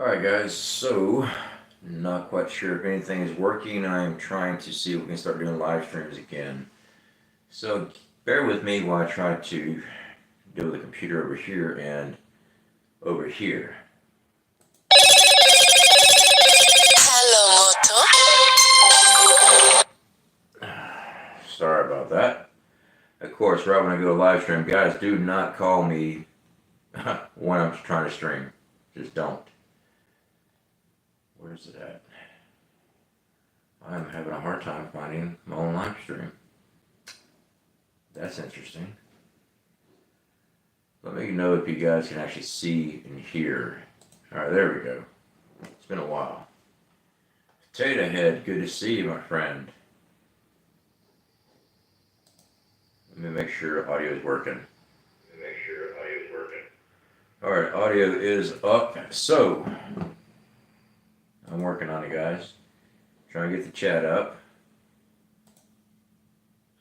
Alright guys, so not quite sure if anything is working. I'm trying to see if we can start doing live streams again. So bear with me while I try to do the computer over here and over here. Hello, Moto. Sorry about that. Of course, right when I go to live stream, guys, do not call me when I'm trying to stream. Just don't. Where's it at? I'm having a hard time finding my own live stream. That's interesting. Let me know if you guys can actually see and hear. Alright, there we go. It's been a while. Potato Head, good to see you, my friend. Let me make sure audio is working. Alright, audio is up. So, I'm working on it, guys. Trying to get the chat up.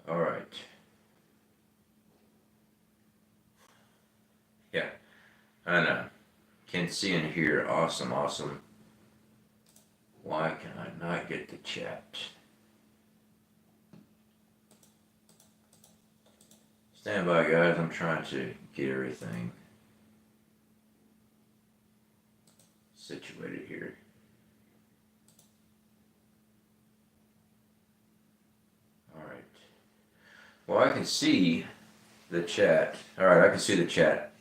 Alright. Yeah, I know. Can see and hear. Awesome, awesome. Why can I not get the chat? Stand by, guys. I'm trying to get everything situated here. Alright. Well, I can see the chat. Alright, I can see the chat.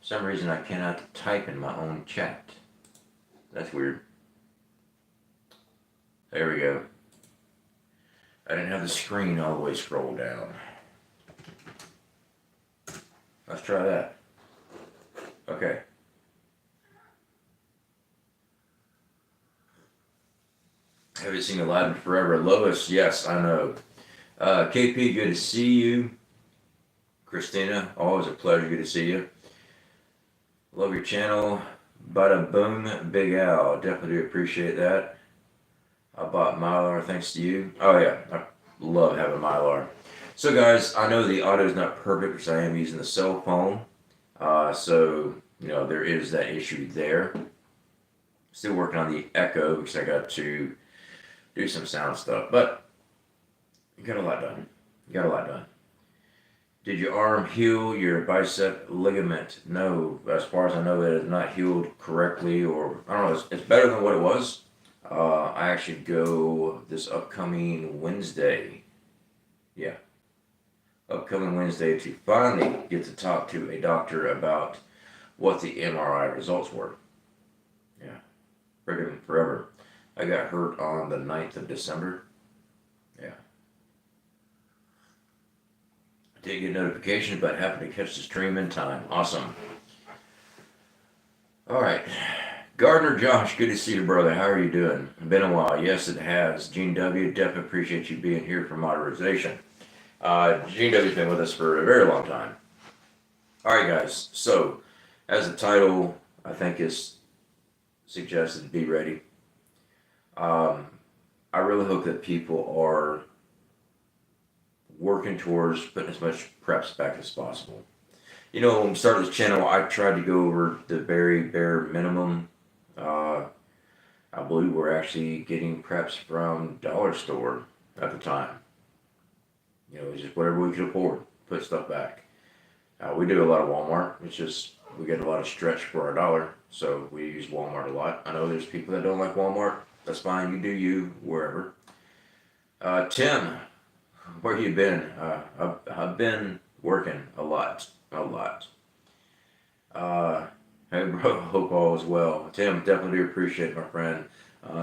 For some reason, I cannot type in my own chat. That's weird. There we go. I didn't have the screen all the way scrolled down. Let's try that. Okay. Haven't seen you live in forever. Lois, yes, I know. KP, good to see you. Christina, always a pleasure. Good to see you. Love your channel. Bada boom, Big Al. Definitely do appreciate that. I bought Mylar thanks to you. Oh yeah, I love having Mylar. So guys, I know the audio is not perfect because I am using the cell phone. So, you know, there is that issue there. Still working on the echo because I got to do some sound stuff. But you got a lot done. You got a lot done. Did your arm heal your bicep ligament? No, as far as I know, it is not healed correctly, or I don't know. It's better than what it was. I actually go this upcoming Wednesday. Yeah, upcoming Wednesday to finally get to talk to a doctor about what the MRI results were. Yeah, friggin' forever. I got hurt on the 9th of December. Yeah. I did get notifications, but happened to catch the stream in time. Awesome. All right. Gardner Josh, good to see you, brother. How are you doing? Been a while. Yes, it has. Gene W, definitely appreciate you being here for modernization. Gene W's been with us for a very long time. All right, guys. So, as the title, I think is suggested, be ready. I really hope that people are working towards putting as much preps back as possible. You know, when we started this channel, I tried to go over the very bare minimum. I believe we're actually getting preps from dollar store at the time. You know, just whatever we could afford, put stuff back. We do a lot of Walmart. It's just we get a lot of stretch for our dollar, so we use Walmart a lot. I know there's people that don't like Walmart. That's fine. You do you wherever. Tim, where you been? I've been working a lot. Hey bro, hope all is well. Tim, definitely do appreciate it, my friend.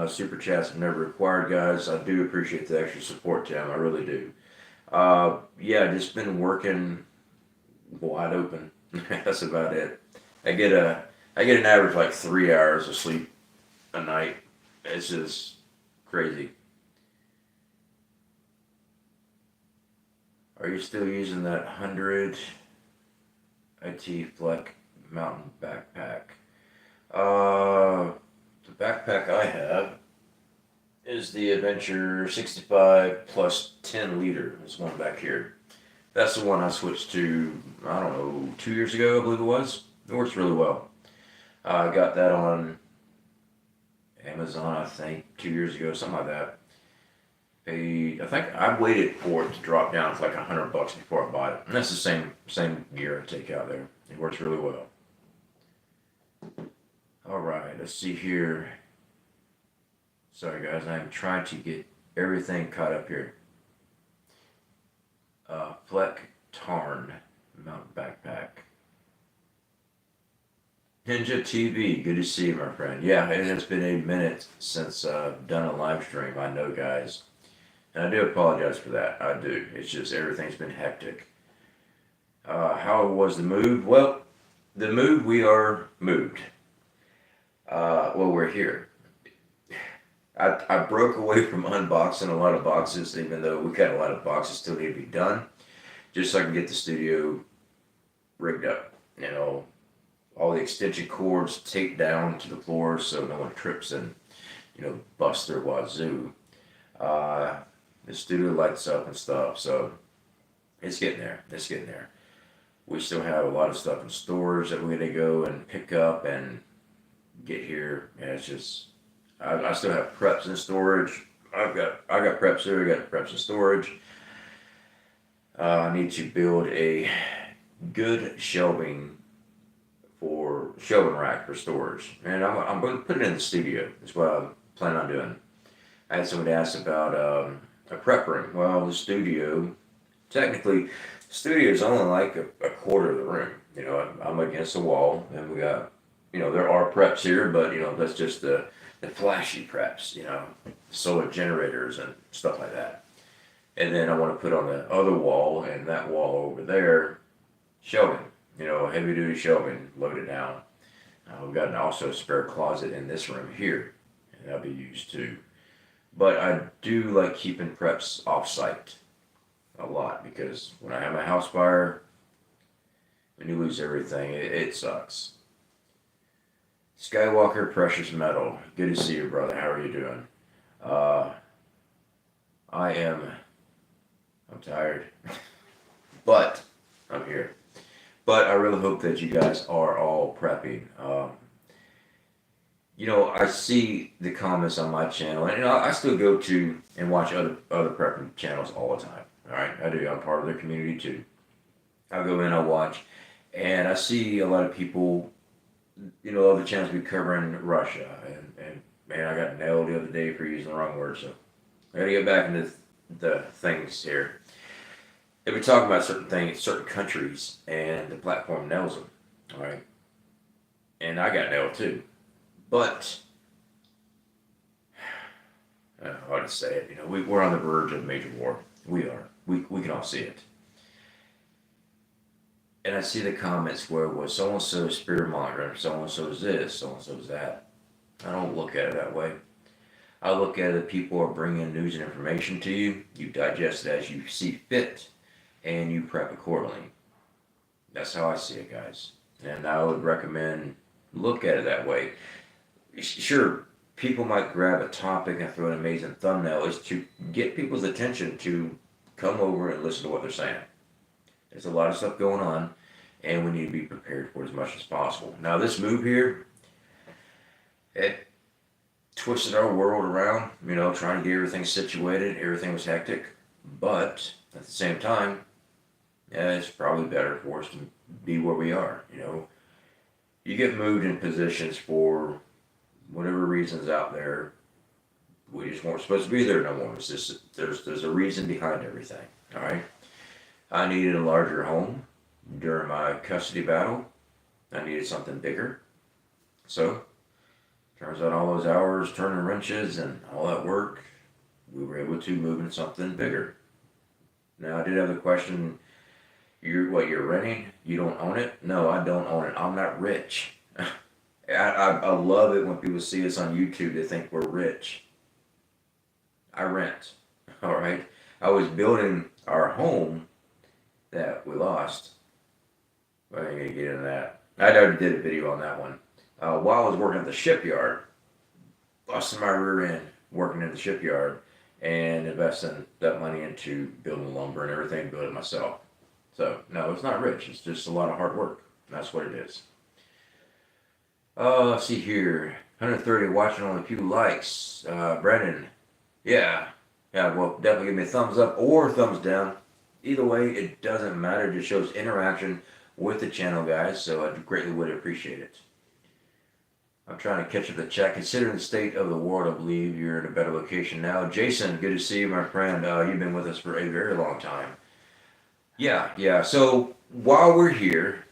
Super chats are never required, guys. I do appreciate the extra support, Tim. I really do. Yeah, just been working wide open. That's about it. I get an average like 3 hours of sleep a night. It's just crazy. Are you still using that 100 IT Fleck Mountain backpack? The backpack I have is the Adventure 65 plus 10 liter. There's one back here. That's the one I switched to, I don't know, 2 years ago, I believe it was. It works really well. I got that on Amazon, I think, 2 years ago, something like that. I think I waited for it to drop down to like $100 before I bought it. And that's the same gear I take out there. It works really well. All right, let's see here. Sorry guys, I'm trying to get everything caught up here. Fleck Tarn mountain backpack. Ninja TV, good to see you, my friend. Yeah, it has been a minute since I've done a live stream. I know, guys. And I do apologize for that. I do. It's just everything's been hectic. How was the move? Well, the move, we are moved. Well, we're here. I broke away from unboxing a lot of boxes, even though we got a lot of boxes still need to be done, just so I can get the studio rigged up. You know, all the extension cords taped down to the floor so no one trips and, you know, busts their wazoo. The studio lights up and stuff, so it's getting there. It's getting there. We still have a lot of stuff in storage that we're gonna go and pick up and get here. And it's just, I still have preps in storage. I got preps here. I got preps in storage. I need to build a good shelving rack for storage, and I'm going to put it in the studio. That's what I plan on doing. I had somebody ask about a prep room. Well, the studio, technically, the studio is only like a quarter of the room. You know, I'm against the wall, and we got, you know, there are preps here, but you know, that's just the flashy preps. You know, solar generators and stuff like that. And then I want to put on the other wall and that wall over there, shelving. You know, heavy duty shelving loaded down. We've got also a spare closet in this room here, and that'll be used too. But I do like keeping preps off-site a lot, because when I have my house fire, when you lose everything, it sucks. Skywalker Precious Metal, good to see you, brother. How are you doing? I'm tired, but I'm here. But I really hope that you guys are all prepping. You know, I see the comments on my channel, and you know, I still go to and watch other prepping channels all the time. All right, I do. I'm part of their community too. I go in, I watch, and I see a lot of people. You know, other channels be covering Russia, and man, I got nailed the other day for using the wrong word. So I got to get back into the things here. They were talking about certain things, certain countries, and the platform nails them. All right, and I got nailed too. But, hard to say it, you know, we're on the verge of major war. We are. We can all see it. And I see the comments where, well, so-and-so is spirit mongering, so-and-so is this, so-and-so is that. I don't look at it that way. I look at it that people are bringing news and information to you. You digest it as you see fit, and you prep accordingly. That's how I see it, guys. And I would recommend look at it that way. Sure, people might grab a topic and throw an amazing thumbnail. Is to get people's attention to come over and listen to what they're saying. There's a lot of stuff going on, and we need to be prepared for it as much as possible. Now, this move here, it twisted our world around, you know, trying to get everything situated. Everything was hectic, but at the same time, yeah, it's probably better for us to be where we are, you know. You get moved in positions for whatever reasons out there. We just weren't supposed to be there no more. It's just, there's a reason behind everything, all right? I needed a larger home during my custody battle. I needed something bigger. So, turns out all those hours turning wrenches and all that work, we were able to move in something bigger. Now, I did have the question, you're renting? You don't own it? No, I don't own it. I'm not rich. I love it when people see us on YouTube, they think we're rich. I rent, all right? I was building our home that we lost. I ain't gonna get into that. I already did a video on that one. While I was working at the shipyard, busting my rear end, working in the shipyard, and investing that money into building lumber and everything, build it myself. So, no, it's not rich. It's just a lot of hard work. That's what it is. Let's see here. 130 watching, only a few likes. Brennan. Yeah. Yeah, well, definitely give me a thumbs up or thumbs down. Either way, it doesn't matter. It just shows interaction with the channel, guys. So I greatly would appreciate it. I'm trying to catch up the chat. Considering the state of the world, I believe you're in a better location now. Jason, good to see you, my friend. You've been with us for a very long time. Yeah. So while we're here,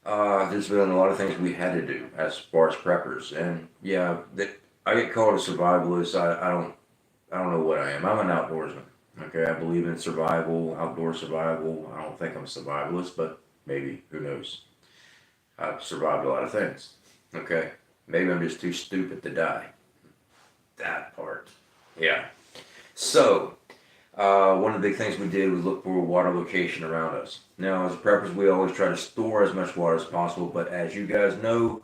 there's been a lot of things we had to do as far as preppers, and yeah, I get called a survivalist. I don't know what I am. I'm an outdoorsman. Okay, I believe in survival, outdoor survival. I don't think I'm a survivalist, but maybe, who knows? I've survived a lot of things. Okay, maybe I'm just too stupid to die. That part. Yeah. So, one of the big things we did was look for water location around us. Now, as preppers, we always try to store as much water as possible, but as you guys know,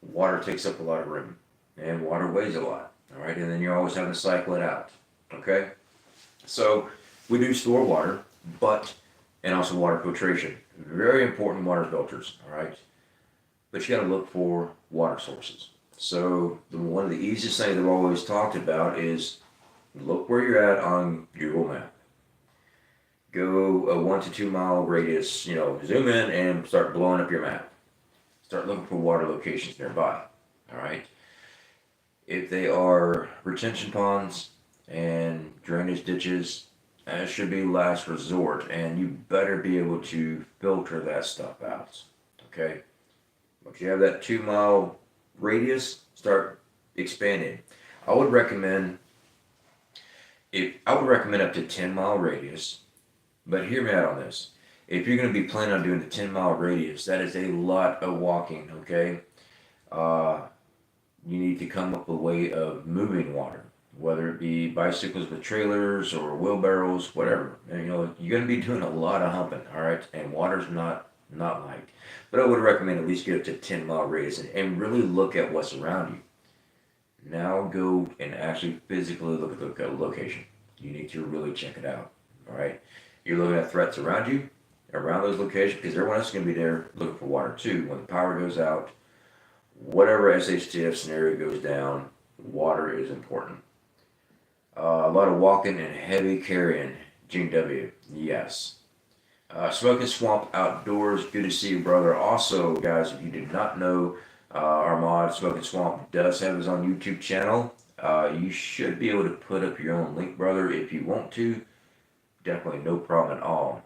water takes up a lot of room, and water weighs a lot. All right, and then you're always having to cycle it out. Okay, so we do store water, and also water filtration. Very important, water filters. All right, but you got to look for water sources. So one of the easiest things I've always talked about is look where you're at on Google Map. Go a 1 to 2 mile radius, zoom in and start blowing up your map. Start looking for water locations nearby. All right. If they are retention ponds and drainage ditches, that should be last resort, and you better be able to filter that stuff out. Okay. Once you have that 2 mile radius, start expanding. I would recommend up to 10-mile radius, but hear me out on this. If you're going to be planning on doing the 10-mile radius, that is a lot of walking, okay? You need to come up with a way of moving water, whether it be bicycles with trailers or wheelbarrows, whatever. And, you're going to be doing a lot of humping, all right? And water's not light. But I would recommend at least get up to 10-mile radius and really look at what's around you. Now go and actually physically look at the location. You need to really check it out. All right. You're looking at threats around you, around those locations, because everyone else is going to be there looking for water too. When the power goes out, whatever SHTF scenario goes down, water is important. A lot of walking and heavy carrying. Gene W. Yes. Smoking Swamp Outdoors. Good to see you, brother. Also, guys, if you did not know, our mod Smoking Swamp does have his own YouTube channel. You should be able to put up your own link, brother, if you want to. Definitely no problem at all.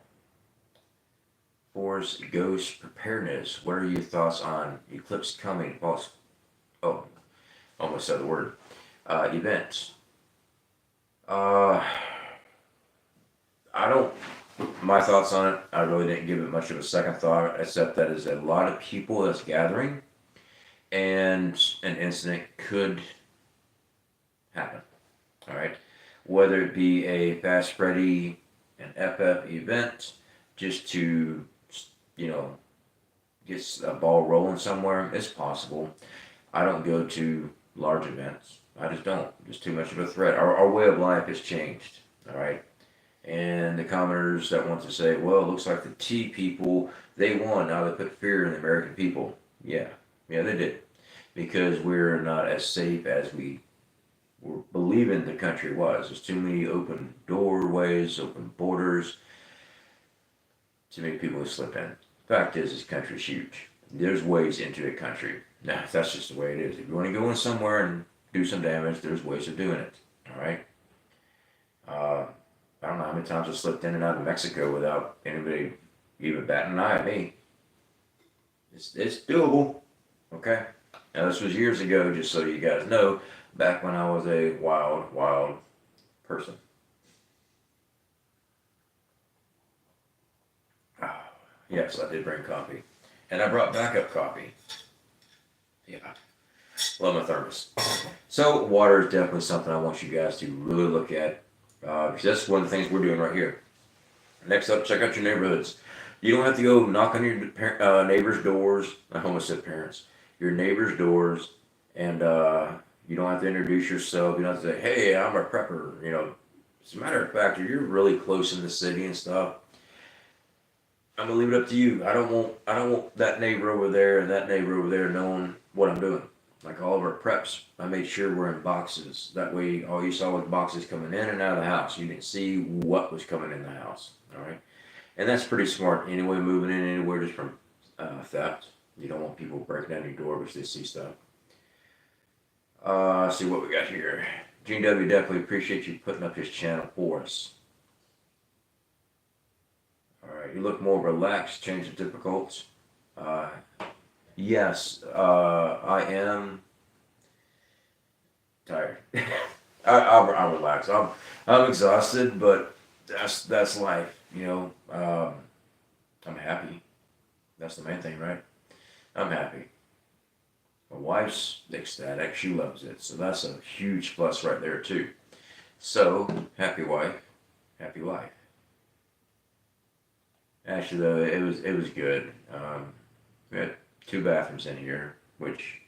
Forest Ghost Preparedness. What are your thoughts on Eclipse coming? Oh, almost said the word. Events. My thoughts on it, I really didn't give it much of a second thought, except that is a lot of people that's gathering, and an incident could happen. All right, whether it be a Fast Freddy, an FF event, just to get a ball rolling somewhere, it's possible. I don't go to large events. I just don't. Just too much of a threat. Our way of life has changed. All right. And the commenters that want to say, well, it looks like the T people, they won. Now they put fear in the American people. Yeah, they did. Because we're not as safe as we were believing the country was. There's too many open doorways, open borders. Too many people who slip in. Fact is, this country's huge. There's ways into the country. Now, that's just the way it is. If you want to go in somewhere and do some damage, there's ways of doing it. All right? I don't know how many times I slipped in and out of Mexico without anybody even batting an eye at me. It's doable, okay? Now, this was years ago, just so you guys know, back when I was a wild person. Oh, yes, I did bring coffee. And I brought backup coffee. Yeah. Love my thermos. So, water is definitely something I want you guys to really look at. Because that's one of the things we're doing right here. Next up, check out your neighborhoods. You don't have to go knock on your neighbors' doors. I almost said parents. Your neighbors' doors, and you don't have to introduce yourself. You don't have to say, "Hey, I'm a prepper." As a matter of fact, if you're really close in the city and stuff, I'm gonna leave it up to you. I don't want that neighbor over there and that neighbor over there knowing what I'm doing. Like all of our preps, I made sure we're in boxes. That way, all you saw was boxes coming in and out of the house. You didn't see what was coming in the house. All right, and that's pretty smart. Anyway, moving in anywhere just from theft. You don't want people breaking down your door because they see stuff. See what we got here. Gene W, definitely appreciate you putting up his channel for us. Alright, you look more relaxed, change the difficult. Yes, I am tired. I'll relax. I'm exhausted, but that's life, you know. I'm happy. That's the main thing, right? I'm happy. My wife's ecstatic. She loves it. So that's a huge plus right there, too. So, happy wife, happy life. Actually, though, it was good. We had 2 bathrooms in here, which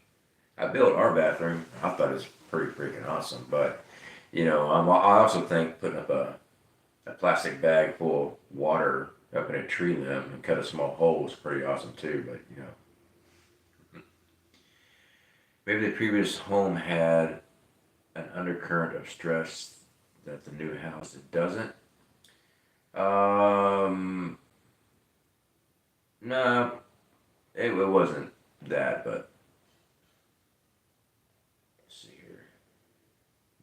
I built our bathroom. I thought it was pretty freaking awesome. But, you know, I also think putting up a plastic bag full of water up in a tree limb and cut a small hole is pretty awesome, too. But, you know. Maybe the previous home had an undercurrent of stress that the new house it doesn't. No, it wasn't that, but let's see here.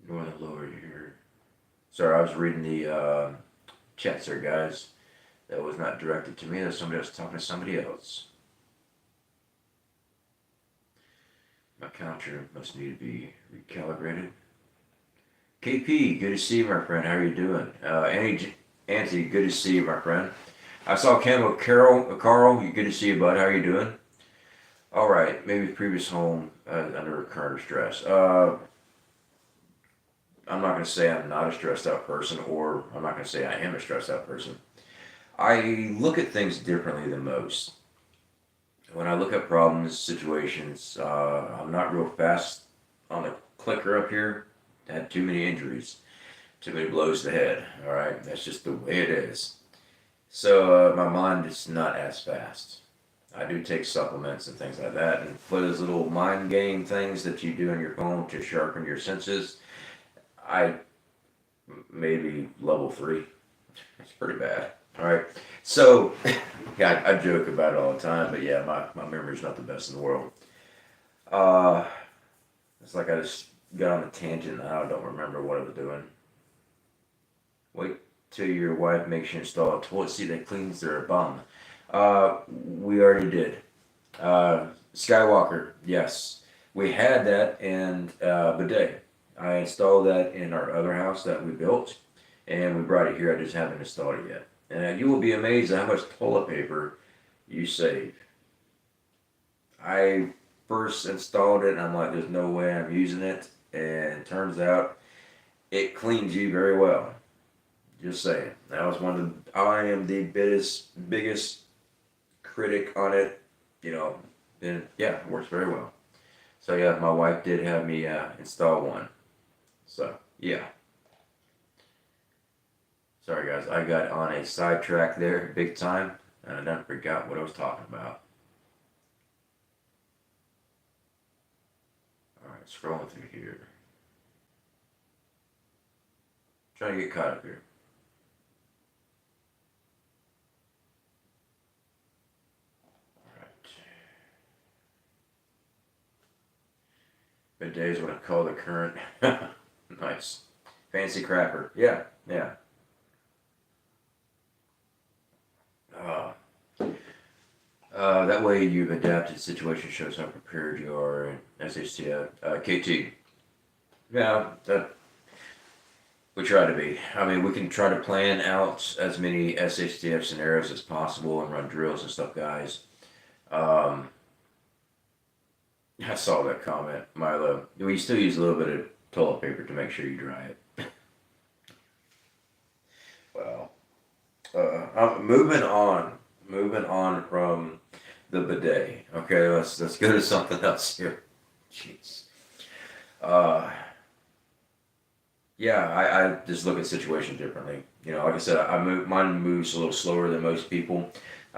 Northern lower here. Sorry, I was reading the chat there, guys. That was not directed to me. That somebody else talking to somebody else. My counter must need to be recalibrated. KP, good to see you, my friend. How are you doing? Anthony, good to see you, my friend. I saw Camo Carl, good to see you, bud. How are you doing? All right, maybe previous home under current stress. I'm not going to say I'm not a stressed out person, or I'm not going to say I am a stressed out person. I look at things differently than most. When I look at problems, situations, I'm not real fast on the clicker up here. I had too many injuries, too many blows to the head. All right, that's just the way it is. So my mind is not as fast. I do take supplements and things like that, and for those little mind game things that you do on your phone to sharpen your senses, I maybe level 3. That's pretty bad. All right. So, yeah, I joke about it all the time, but yeah, my memory's not the best in the world. It's like I just got on a tangent and I don't remember what I was doing. Wait till your wife makes you install a toilet seat that cleans their bum. We already did. Skywalker, yes. We had that in bidet. I installed that in our other house that we built, and we brought it here. I just haven't installed it yet. And you will be amazed at how much toilet paper you save. I first installed it and I'm like, there's no way I'm using it. And it turns out it cleans you very well. Just saying. That was I am the biggest critic on it, you know. And yeah, it works very well. So yeah, my wife did have me install one. So yeah. Sorry guys, I got on a sidetrack there, big time, and I done forgot what I was talking about. Alright, scrolling through here. Trying to get caught up here. Alright. Midday is what I call the current. Nice. Fancy crapper. Yeah, yeah. That way you've adapted. Situation shows how prepared you are. SHTF, KT. Yeah, we try to be. I mean, we can try to plan out as many SHTF scenarios as possible and run drills and stuff, guys. I saw that comment, Milo. We still use a little bit of toilet paper to make sure you dry it. Well, I'm moving on from the bidet. Okay, let's go to something else here. Jeez. Yeah, I just look at situations differently. You know, like I said, mine moves a little slower than most people.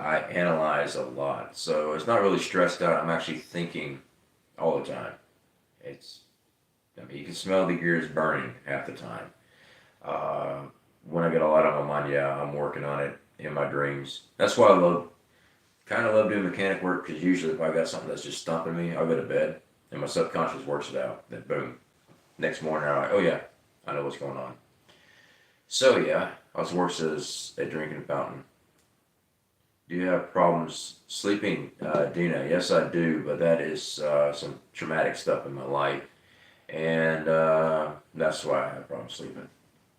I analyze a lot. So it's not really stressed out. I'm actually thinking all the time. You can smell the gears burning half the time. Uh, when I get a lot on my mind, yeah, I'm working on it in my dreams. That's why kind of love doing mechanic work, because usually if I got something that's just stumping me, I'll go to bed and my subconscious works it out. Then boom, next morning I'm like, oh yeah, I know what's going on. So yeah, also works as a drinking fountain. Do you have problems sleeping, Dina? Yes, I do, but that is some traumatic stuff in my life, and that's why I have problems sleeping.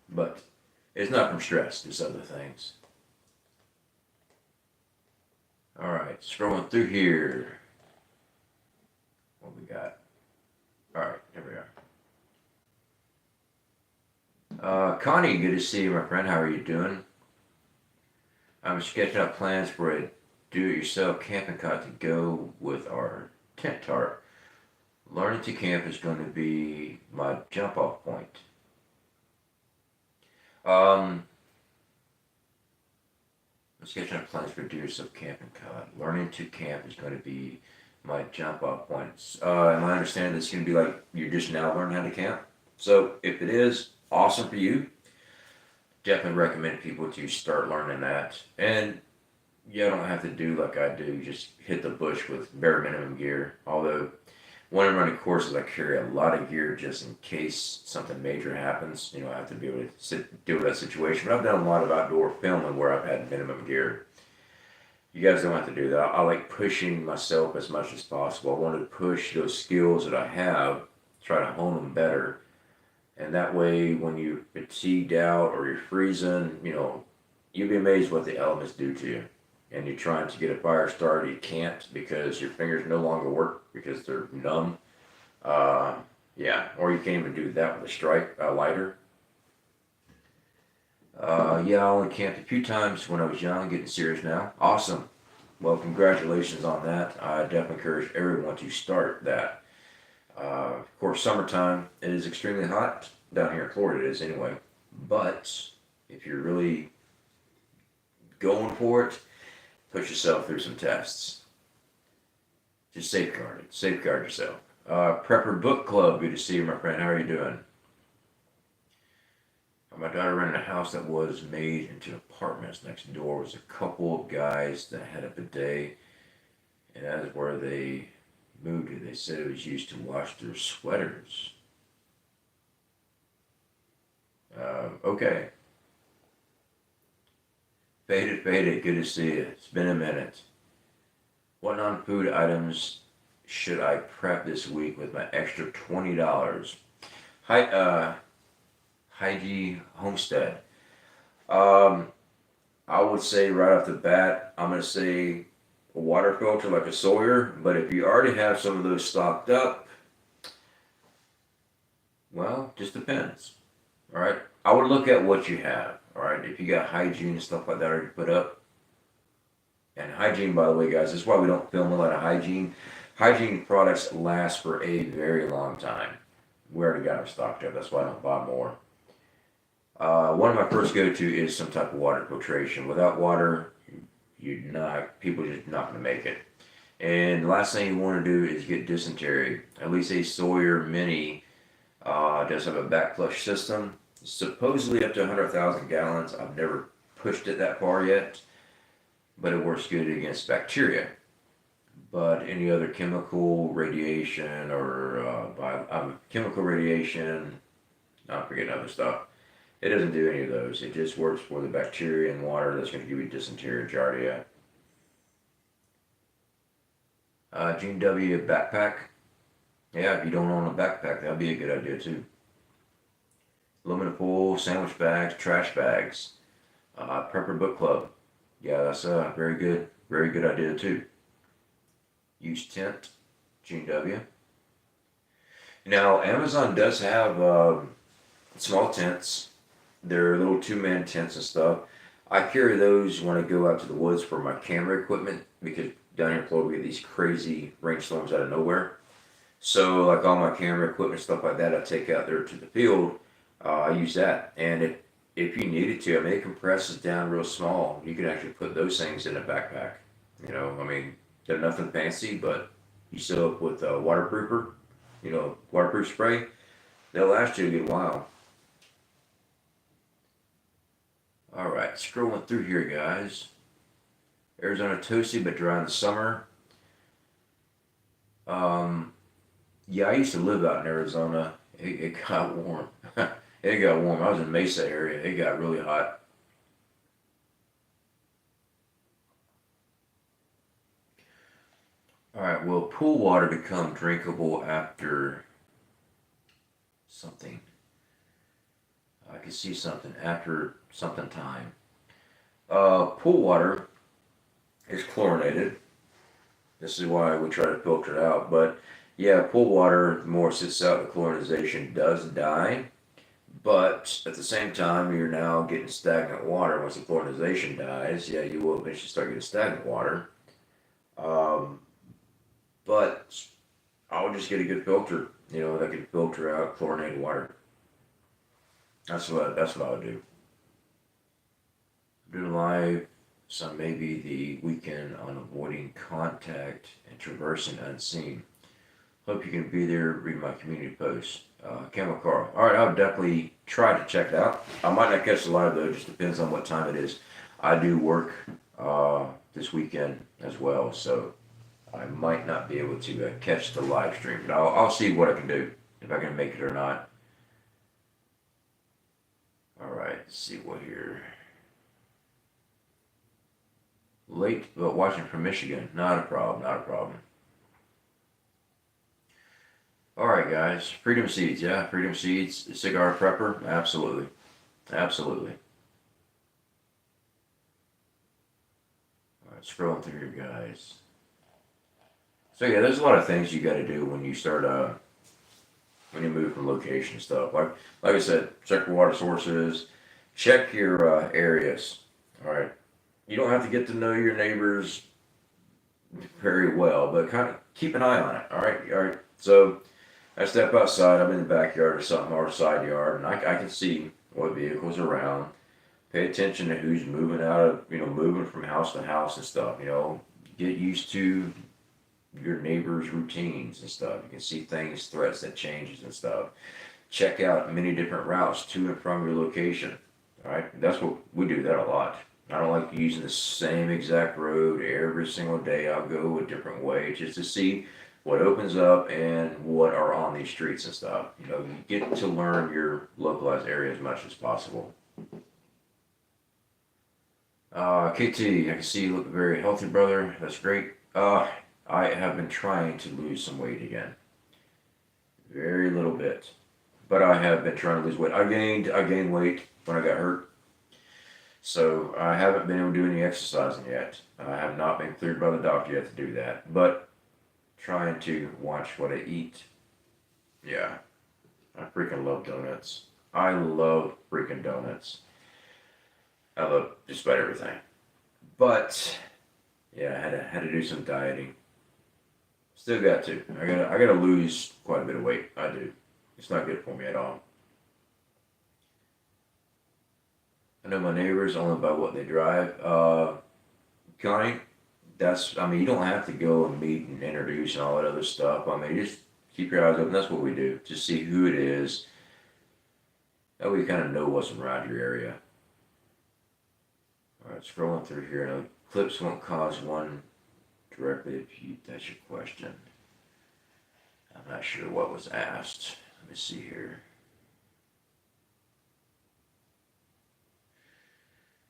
But it's not from stress; it's other things. All right, scrolling through here. What we got? All right, here we are. Connie, good to see you, my friend. How are you doing? I'm sketching out plans for a do-it-yourself camping cot to go with our tent tarp. Learning to camp is going to be my jump-off point. I'm sketching out plans for a do-it-yourself camping cot. Learning to camp is going to be my jump-off points. And I understand it's going to be like you're just now learning how to camp. So if it is, awesome for you. Definitely recommend people to start learning that. And you don't have to do like I do, just hit the bush with bare minimum gear. Although when I'm running courses, I carry a lot of gear just in case something major happens. I have to be able to deal with that situation. But I've done a lot of outdoor filming where I've had minimum gear. You guys don't have to do that. I like pushing myself as much as possible. I want to push those skills that I have, try to hone them better. And that way, when you're fatigued out or you're freezing, you'll be amazed what the elements do to you. And you're trying to get a fire started, you can't because your fingers no longer work because they're numb. Yeah, or you can't even do that with a lighter. Yeah, I only camped a few times when I was young, getting serious now. Awesome. Well, congratulations on that. I definitely encourage everyone to start that. Of course, summertime, it is extremely hot. Down here in Florida, it is anyway. But if you're really going for it, push yourself through some tests. Just safeguard it. Safeguard yourself. Prepper Book Club, good to see you, my friend. How are you doing? My daughter rented a house that was made into apartments. Next door was a couple of guys that had a bidet, and that is where they moved it. They said it was used to wash their sweaters. Okay. Faded, good to see you. It's been a minute. What non-food items should I prep this week with my extra $20? Hi, Hygie Homestead. I would say right off the bat, I'm going to say a water filter like a Sawyer, but if you already have some of those stocked up, well, just depends. All right, I would look at what you have. All right, if you got hygiene and stuff like that already put up, and hygiene, by the way, guys, this is why we don't film a lot of hygiene. Hygiene products last for a very long time. We already got them stocked up. That's why I don't buy more. One of my first go-to is some type of water filtration. Without water, people are just not going to make it. And the last thing you want to do is get dysentery. At least a Sawyer Mini does have a back flush system. Supposedly up to 100,000 gallons. I've never pushed it that far yet, but it works good against bacteria. But any other chemical radiation or chemical radiation, I'm forgetting other stuff. It doesn't do any of those. It just works for the bacteria and water that's going to give you dysentery or giardia. Gene W. backpack. Yeah, if you don't own a backpack, that'd be a good idea too. Aluminum foil, sandwich bags, trash bags. Prepper Book Club. Yeah, that's a very good idea too. Use tent, Gene W. Now, Amazon does have small tents. They're little two-man tents and stuff. I carry those when I go out to the woods for my camera equipment because down here in Florida we get these crazy rainstorms out of nowhere. So like all my camera equipment, stuff like that, I take out there to the field. I use that. And if you needed to, I mean, it compresses down real small. You can actually put those things in a backpack. I mean, they're nothing fancy, but you fill up with a waterproofer, waterproof spray. They'll last you a good while. All right, scrolling through here, guys. Arizona toasty but dry in the summer. Yeah, I used to live out in Arizona. It got warm. It got warm. I was in Mesa area. It got really hot. All right, will pool water become drinkable after something? I can see something after something time. Pool water is chlorinated. This is why we try to filter it out. But yeah, pool water, the more it sits out, the chlorinization does die. But at the same time, you're now getting stagnant water. Once the chlorinization dies, yeah, you will eventually start getting stagnant water. Um, but I would just get a good filter, that can filter out chlorinated water. That's what I would do. Do live some maybe the weekend on avoiding contact and traversing unseen. Hope you can be there. Read my community post. Camel Carl. All right, I would definitely try to check it out. I might not catch the live though. It just depends on what time it is. I do work this weekend as well, so I might not be able to catch the live stream. But I'll see what I can do, if I can make it or not. All right, let's see what here. Late, but watching from Michigan. Not a problem, not a problem. All right, guys. Freedom Seeds, yeah. Freedom Seeds, cigar prepper, absolutely. Absolutely. All right, scrolling through here, guys. So yeah, there's a lot of things you got to do when you start, when you move from location and stuff. Like I said, check your water sources, check your areas. All right. You don't have to get to know your neighbors very well, but kind of keep an eye on it. All right. All right. So I step outside. I'm in the backyard or something, or side yard, and I can see what vehicles are around. Pay attention to who's moving out of, moving from house to house and stuff. Get used to your neighbors' routines and stuff. You can see things, threats that changes and stuff. Check out many different routes to and from your location. All right. That's what we do that a lot. I don't like using the same exact road every single day. I'll go a different way just to see what opens up and what are on these streets and stuff. You get to learn your localized area as much as possible. KT, I can see you look very healthy, brother. That's great. I have been trying to lose some weight again. Very little bit. But I have been trying to lose weight. I gained weight when I got hurt. So I haven't been able to do any exercising yet. I have not been cleared by the doctor yet to do that. But trying to watch what I eat. Yeah. I freaking love donuts. I love freaking donuts. I love just about everything. But yeah, I had to do some dieting. Still got to. I gotta lose quite a bit of weight. I do. It's not good for me at all. I know my neighbors only by what they drive. Connie, you don't have to go and meet and introduce and all that other stuff. Just keep your eyes open. That's what we do. Just see who it is. That way you kind of know what's around your area. All right, scrolling through here. Now, Eclipse won't cause one directly if that's your question. I'm not sure what was asked. Let me see here.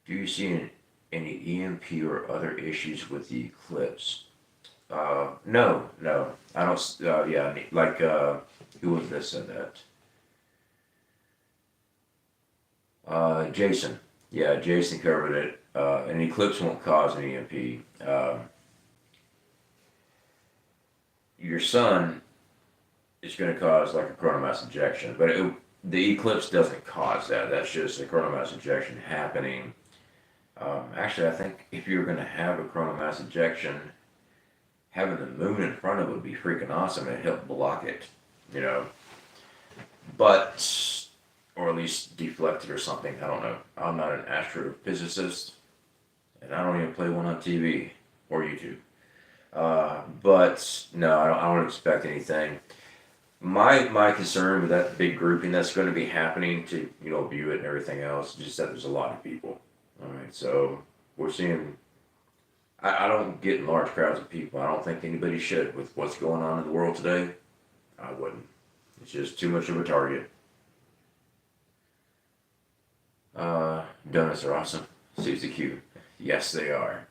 Do you see any EMP or other issues with the Eclipse? No. I don't, yeah, like, who was this said that? Jason. Yeah, Jason covered it. An Eclipse won't cause an EMP. Your sun is going to cause like a coronal mass ejection, but the eclipse doesn't cause that. That's just a coronal mass ejection happening. Actually, I think if you're going to have a coronal mass ejection, having the moon in front of it would be freaking awesome and help block it, But or at least deflected or something. I don't know. I'm not an astrophysicist, and I don't even play one on TV or YouTube. But no, I don't expect anything. My concern with that big grouping that's going to be happening to view it and everything else, just that there's a lot of people. All right, so we're seeing. I don't get in large crowds of people. I don't think anybody should with what's going on in the world today. I wouldn't. It's just too much of a target. Donuts are awesome. Suits the cue. Yes, they are.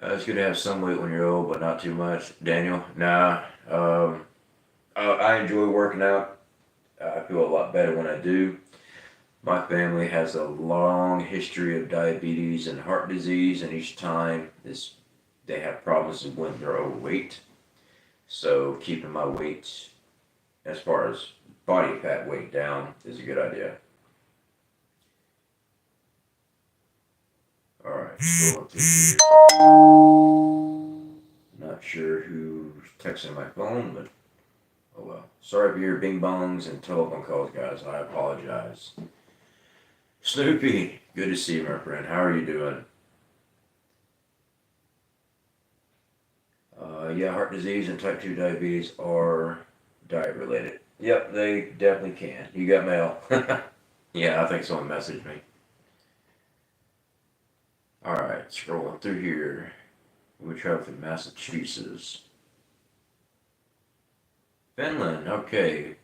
It's good to have some weight when you're old, but not too much. Daniel, nah. I enjoy working out. I feel a lot better when I do. My family has a long history of diabetes and heart disease, and each time they have problems when they're overweight. So keeping my weight, as far as body fat weight down, is a good idea. All right, going through here. Not sure who's texting my phone, but oh well. Sorry for your bing bongs and telephone calls, guys. I apologize. Snoopy, good to see you, my friend. How are you doing? Yeah, heart disease and type 2 diabetes are diet related. Yep, they definitely can. You got mail. Yeah, I think someone messaged me. Alright, scrolling through here. We travel through Massachusetts. Finland, okay.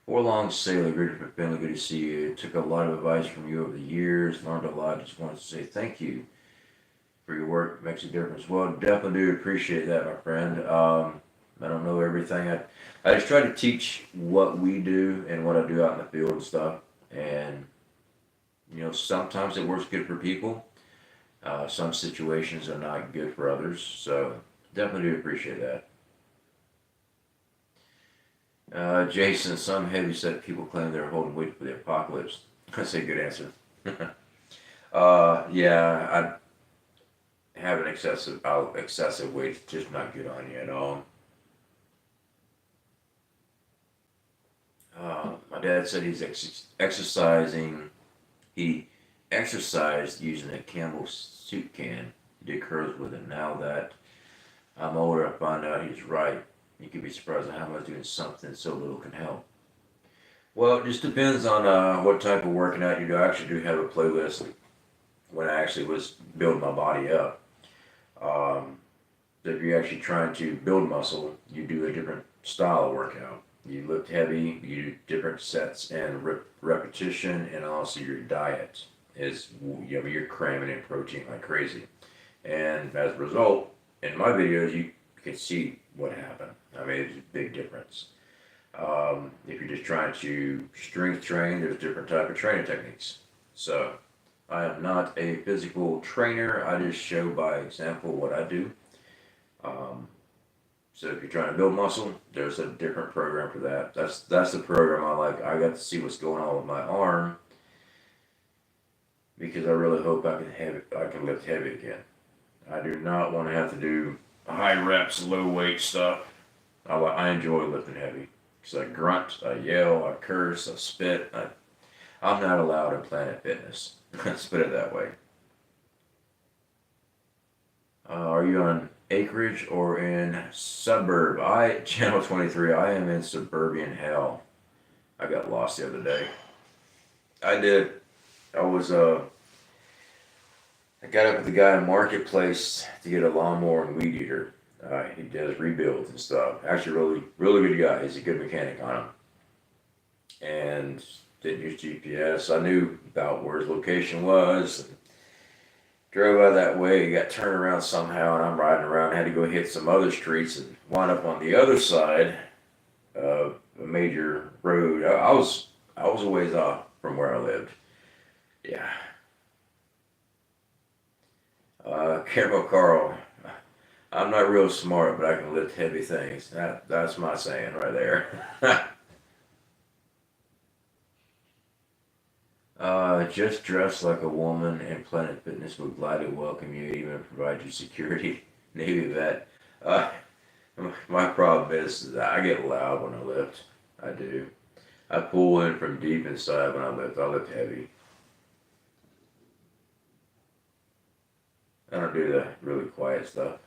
Forlong sailor, greeted from Finland, good to see you. Took a lot of advice from you over the years, learned a lot. Just wanted to say thank you for your work. It makes a difference. Well, definitely do appreciate that, my friend. I don't know everything. I just try to teach what we do and what I do out in the field and stuff. And, sometimes it works good for people. Some situations are not good for others. So definitely do appreciate that. Jason, some heavyset people claim they're holding weight for the apocalypse. That's a good answer. Yeah, I have an excessive weight. It's just not good on you at all. My dad said he's exercising. He exercised using a Campbell soup can. He did curls with it. Now that I'm older, I find out he's right. You could be surprised at how much doing something so little can help. Well, it just depends on what type of working out you do. I actually do have a playlist when I actually was building my body up. If you're actually trying to build muscle, you do a different style of workout. You lift heavy, you do different sets and repetition, and also your diet is, you're cramming in protein like crazy. And as a result, in my videos, you can see what happened. I mean, it's a big difference. If you're just trying to strength train, there's different type of training techniques. So I am not a physical trainer. I just show by example what I do. So if you're trying to build muscle, there's a different program for that. That's the program I like. I got to see what's going on with my arm because I really hope I can lift heavy again. I do not want to have to do high reps, low weight stuff. I enjoy lifting heavy because I grunt, I yell, I curse, I spit. I'm not allowed in Planet Fitness. Let's put it that way. Are you on acreage or in suburb? Channel 23, I am in suburban hell. I got lost the other day. I did. I got up with the guy in Marketplace to get a lawnmower and weed eater. He does rebuilds and stuff. Actually, really, really good guy. He's a good mechanic on him. And didn't use GPS. I knew about where his location was. Drove out that way, got turned around somehow, and I'm riding around. Had to go hit some other streets and wound up on the other side of a major road. I was a ways off from where I lived. Yeah. Careful, Carl. I'm not real smart, but I can lift heavy things. That's my saying right there. Just dress like a woman and Planet Fitness would gladly welcome you, even provide you security. Navy vet. My problem is that I get loud when I lift. I do. I pull in from deep inside when I lift. I lift heavy. I don't do the really quiet stuff.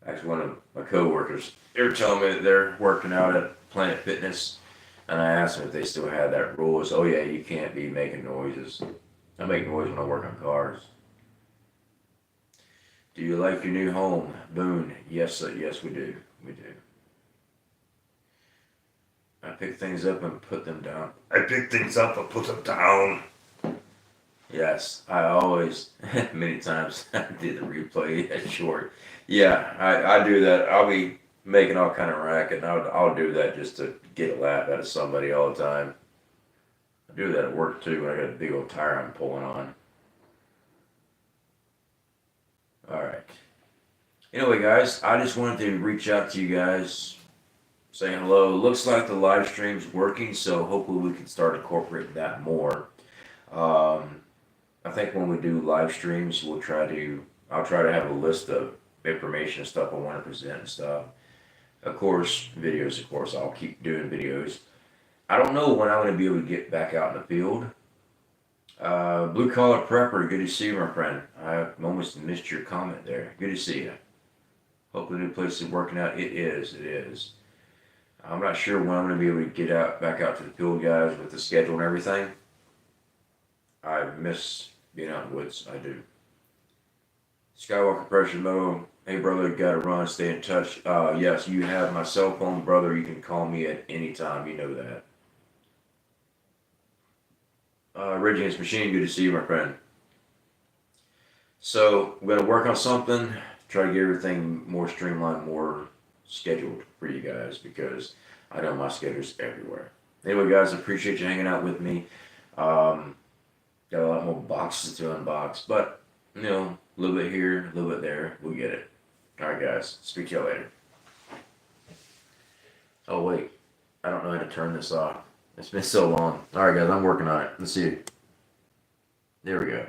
Actually, one of my coworkers, they were telling me that they're working out at Planet Fitness, and I asked them if they still had that rule. It's, oh yeah, you can't be making noises. I make noise when I work on cars. Do you like your new home, Boone? Yes, sir. Yes, we do. We do. I pick things up and put them down. I pick things up and put them down. Yes, I always, many times, I did the replay at short. Yeah, I do that. I'll be making all kind of racket, and I'll do that just to get a laugh out of somebody all the time. I do that at work too when I got a big old tire I'm pulling on. All right. Anyway, guys, I just wanted to reach out to you guys, saying hello. Looks like the live stream's working, so hopefully we can start incorporating that more. I think when we do live streams, I'll try to have a list of information and stuff I want to present and stuff. Of course, videos, of course, I'll keep doing videos. I don't know when I'm going to be able to get back out in the field. Blue Collar Prepper, good to see you, my friend. I almost missed your comment there. Good to see you. Hopefully the new place is working out. It is. I'm not sure when I'm going to be able to get back out to the field, guys, with the schedule and everything. I miss being out in the woods. I do. Skywalker Pressure Mo. Hey, brother, gotta run. Stay in touch. Yes, you have my cell phone, brother. You can call me at any time. You know that. Raging Machine, good to see you, my friend. So, we're going to work on something, try to get everything more streamlined, more scheduled for you guys, because I know my schedule's everywhere. Anyway, guys, I appreciate you hanging out with me. Got a lot more boxes to unbox, but, you know, a little bit here, a little bit there, we'll get it. Alright, guys, speak to y'all later. Oh, wait, I don't know how to turn this off. It's been so long. Alright, guys, I'm working on it. Let's see. There we go.